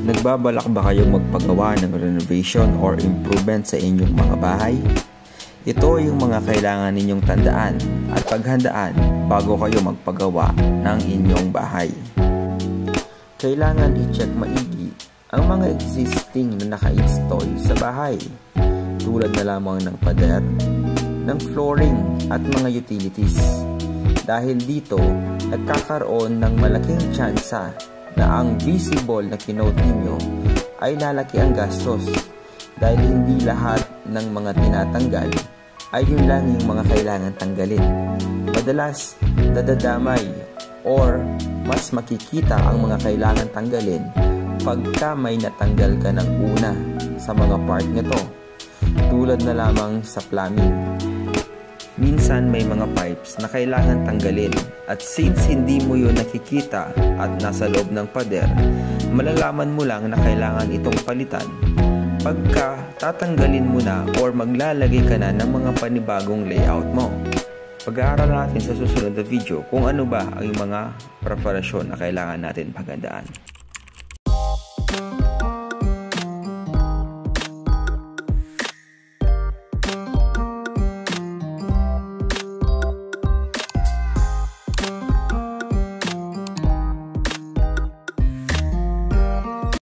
Nagbabalak ba kayong magpagawa ng renovation or improvement sa inyong mga bahay? Ito yung mga kailangan ninyong tandaan at paghandaan bago kayo magpagawa ng inyong bahay. Kailangan i-check maigi ang mga existing na naka-install sa bahay, tulad na lamang ng pader, ng flooring at mga utilities. Dahil dito, nagkakaroon ng malaking tsansa na ang visible na kinote ninyo ay lalaki ang gastos, dahil hindi lahat ng mga tinatanggal ay yun lang yung mga kailangan tanggalin. Madalas, dadadamay or mas makikita ang mga kailangan tanggalin pagka may natanggal ka ng una sa mga part nito, tulad na lamang sa plumbing. Minsan may mga pipes na kailangan tanggalin, at since hindi mo yun nakikita at nasa loob ng pader, malalaman mo lang na kailangan itong palitan pagka tatanggalin mo na or maglalagay ka na ng mga panibagong layout mo. Pag-aaral natin sa susunod na video kung ano ba ang mga preparasyon na kailangan natin paghandaan.